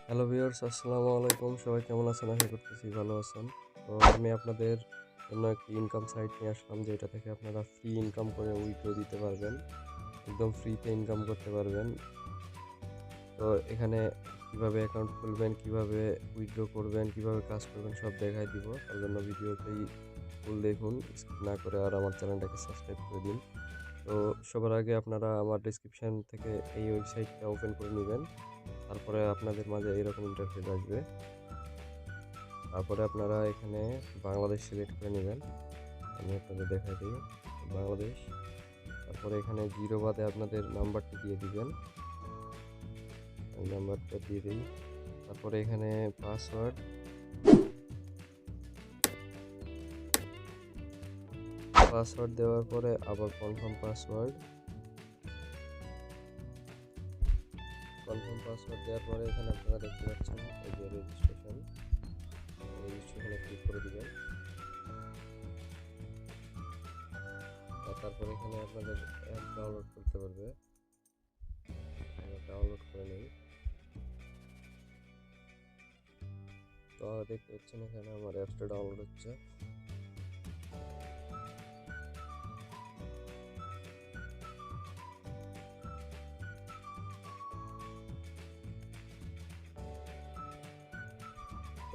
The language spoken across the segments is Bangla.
হ্যালো ভিউয়ার্স, আসসালামু আলাইকুম। সবাই কেমন আছেন? আশা করতেছি ভালো আছেন। তো আমি আপনাদের জন্য একটি ইনকাম সাইট নিয়ে আসলাম, যেটা থেকে আপনারা ফ্রি ইনকাম করে উইথড্র দিতে পারবেন। একদম ফ্রিতে ইনকাম করতে পারবেন। তো এখানে কিভাবে অ্যাকাউন্ট খুলবেন, কিভাবে উইথড্র করবেন, কিভাবে কাজ করবেন সব দেখাই দিব। তার জন্য ভিডিওটি ফুল দেখুন, স্কিপ না করে, আর আমার চ্যানেলটাকে সাবস্ক্রাইব করে দিন। তো সবার আগে আপনারা আমার ডেসক্রিপশন থেকে এই ওয়েবসাইটটা ওপেন করে নেবেন। তারপরে আপনাদের মাঝে এরকম ইন্টারফেস আসবে। তারপরে আপনারা এখানে বাংলাদেশ সিলেক্ট করে নেবেন। আমি আপনাদের দেখাই দিই বাংলাদেশ। তারপরে এখানে জিরো বাদে আপনাদের নাম্বারটি দিয়ে দিবেন। আমি নাম্বারটা দিয়ে দিই। তারপরে এখানে পাসওয়ার্ড দেওয়ার পরে আবার কনফার্ম পাসওয়ার্ড দেওয়ার পরে এখানে আপনারা দেখতে পাচ্ছেন এই যে রেজিস্ট্রেশনে ক্লিক করে দিবেন। তারপরে এখানে আপনাদের অ্যাপ ডাউনলোড করতে পারবে, ডাউনলোড করে নিন। তো দেখতে পাচ্ছেন এখানে আমার অ্যাপসটা ডাউনলোড হচ্ছে।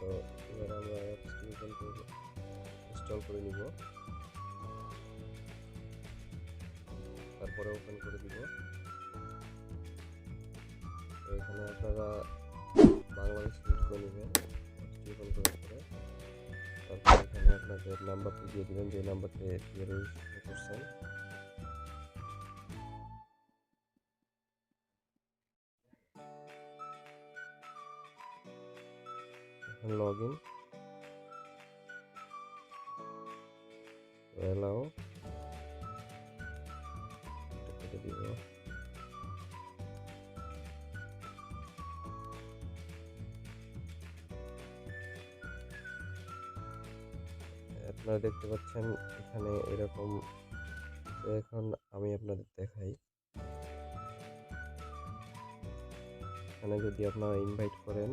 তো এবার আমরা অ্যাপসটি ইনস্টল করে নিব, তারপরে ওপেন করে দিব। তো এখানে আপনারা বাংলাদেশ সিলেক্ট করে নেবেন, ওপেন করার পরে তারপর এখানে আপনাদের নাম্বারটি দিয়ে দিবেন, যে নাম্বারটি দিয়ে রেজিস্ট্রেশন করছেন। এখন লগ ইন, অ্যালাউ কেটে দিব। আপনারা দেখতে পাচ্ছেন এখানে এরকম। তো এখন আমি আপনাদের দেখাই, এখানে যদি আপনারা ইনভাইট করেন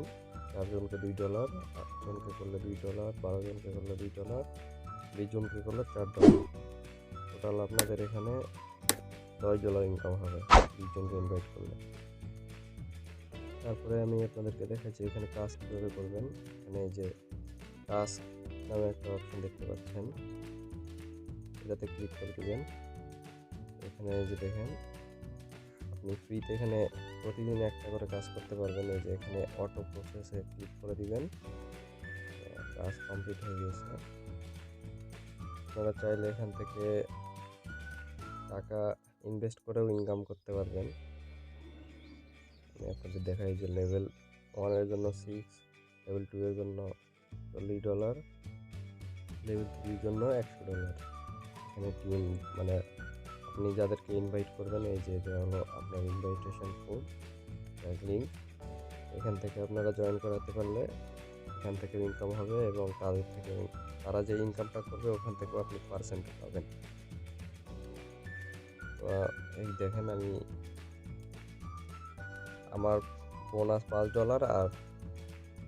4 জনকে $2, 8 জনকে করলে $2, 12 জনকে করলে $2, 20 জনকে করলে $4। টোটাল আপনাদের এখানে $10 ইনকাম হবে 20 জনকে ইনভাইট করলে। তারপরে আমি আপনাদেরকে দেখাচ্ছি এখানে কাজ কীভাবে করবেন। এখানে এই যে টাস্ক নামে একটা অপশন দেখতে পাচ্ছেন, এটাতে ক্লিক করে দিবেন। এখানে এই যে দেখেন, আপনি ফ্রিতে এখানে প্রতিদিন একটা করে কাজ করতে পারবেন। এই যে এখানে অটো প্রসেসে ক্লিক করে দিবেন। কাজ কমপ্লিট হয়ে গেছে। আপনারা চাইলে এখান থেকে টাকা ইনভেস্ট করেও ইনকাম করতে পারবেন। আমি আপনাদের দেখাই যে লেভেল 1 এর জন্য 6, লেভেল 2 এর জন্য $40, লেভেল 3 এর জন্য $100। এখানে টিম মানে আপনি যাদেরকে ইনভাইট করবেন, এই যে এটা হলো আপনার ইনভাইটেশন কোড লিঙ্ক। এখান থেকে আপনারা জয়েন করাতে পারলে এখান থেকে ইনকাম হবে, এবং তারা যে ইনকামটা করবে ওখান থেকেও আপনি পার্সেন্ট পাবেন। তো এই দেখেন, আমার বোনাস $5 আর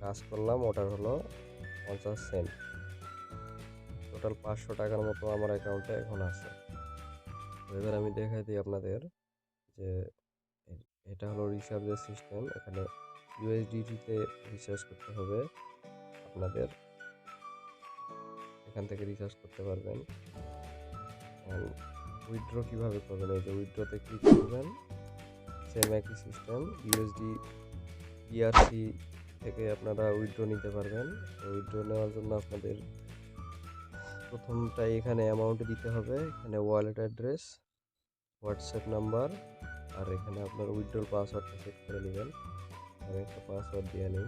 কাজ করলাম ওটার হলো 50 সেন্ট। টোটাল 500 টাকার মতো আমার অ্যাকাউন্টে এখন আছে। এবার আমি দেখাই দিই আপনাদের যে এটা হলো রিচার্জের সিস্টেম। এখানে ইউএসডিটিতে রিচার্জ করতে হবে আপনাদের, এখান থেকে রিচার্জ করতে পারবেন। উইথড্র কীভাবে করবেন, এই যে উইথড্রতে ক্লিক করবেন, সেম একই সিস্টেম। পিআরসি থেকে আপনারা উইথড্র নিতে পারবেন। তো উইথড্র নেওয়ার জন্য আপনাদের প্রথমটাই এখানে অ্যামাউন্ট দিতে হবে, এখানে ওয়ালেট অ্যাড্রেস, হোয়াটসঅ্যাপ নাম্বার, আর এখানে আপনার উইথড্রল পাসওয়ার্ডটা সেট করে নেবেন। আমি একটা পাসওয়ার্ড দিয়ে নিই।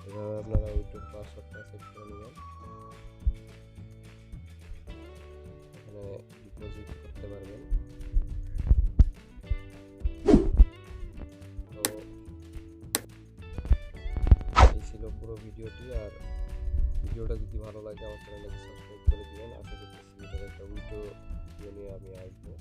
এভাবে আপনারা উইথড্রল পাসওয়ার্ডটা সেট করে নেবেন। এখানে ডিপোজিট করতে পারবেন। তো এই ছিল পুরো ভিডিওটি। আর ভিডিওটা যদি ভালো লাগে আমার চ্যানেলটাকে সাবস্ক্রাইব করে দিবেন। আশা করতেছি এটার একটা ভিডিও নিয়ে আমি আসবো।